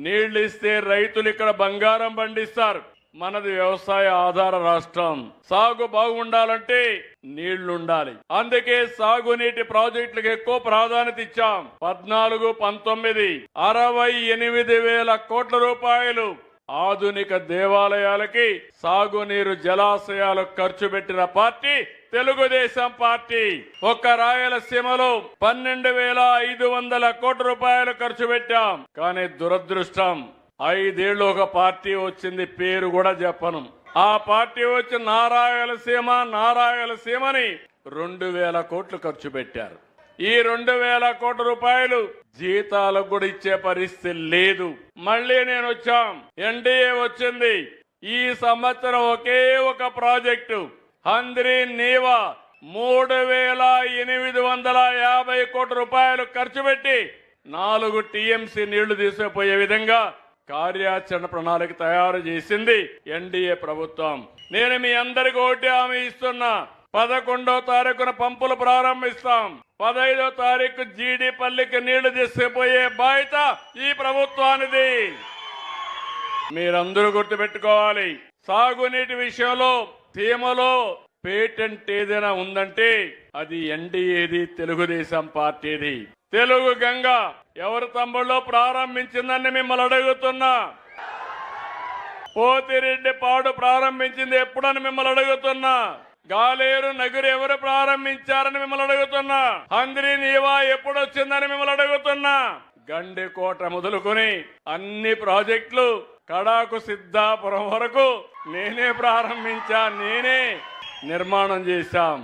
నీళ్లు ఇస్తే రైతులు ఇక్కడ బంగారం పండిస్తారు. మనది వ్యవసాయ ఆధార రాష్ట్రం. సాగు బాగుండాలంటే నీళ్లుండాలి. అందుకే సాగునీటి ప్రాజెక్టులకు ఎక్కువ ప్రాధాన్యత ఇచ్చాం. 14, 19 68,000 కోట్ల రూపాయలు ఆధునిక దేవాలయాలకి సాగునీరు జలాశయాలు ఖర్చు పెట్టిన పార్టీ తెలుగుదేశం పార్టీ. ఒక్క రాయలసీమలో 12,500 కోట్ల రూపాయలు ఖర్చు పెట్టాం. కానీ దురదృష్టం 5 ఏళ్ళు ఒక పార్టీ వచ్చింది, పేరు కూడా చెప్పను. ఆ పార్టీ వచ్చి నారాయలసీమని 2,000 కోట్లు ఖర్చు పెట్టారు. ఈ 2,000 కోట్ల రూపాయలు జీతాలకు కూడా ఇచ్చే పరిస్థితి లేదు. మళ్ళీ నేను వచ్చాం, ఎన్డీఏ వచ్చింది. ఈ సంవత్సరం ఒకే ఒక ప్రాజెక్టు హంద్రీ నీవా 3,850 కోట్ల రూపాయలు ఖర్చు పెట్టి 4 టీఎంసీ నీళ్లు తీసుకుపోయే విధంగా కార్యాచరణ ప్రణాళిక తయారు చేసింది ఎన్డీఏ ప్రభుత్వం. నేను మీ అందరికీ ఒకటి హామీ ఇస్తున్నా, 11వ తారీఖున పంపులు ప్రారంభిస్తాం. 15వ తారీఖు జీడిపల్లికి నీళ్లు తీసుకుపోయే బాధ్యత ఈ ప్రభుత్వానిది. మీరందరూ గుర్తుపెట్టుకోవాలి, సాగునీటి విషయంలో సీమలో పేటెంట్ ఏదైనా ఉందంటే అది ఎన్డీఏది, తెలుగుదేశం పార్టీది. తెలుగు గంగ ఎవరు తమ్ముళ్ళో ప్రారంభించిందని మిమ్మల్ని అడుగుతున్నా. పోతిరెడ్డి పాడు ప్రారంభించింది ఎప్పుడని మిమ్మల్ని అడుగుతున్నా. గాలేరు నగరు ఎవరు ప్రారంభించారని మిమ్మల్ని అడుగుతున్నా. హంద్రీ నీవా ఎప్పుడు వచ్చిందని మిమ్మల్ని అడుగుతున్నా. గండికోట మొదలుకొని అన్ని ప్రాజెక్టులు కడాకు సిద్ధాపురం వరకు నేనే ప్రారంభించా, నేనే నిర్మాణం చేశాం.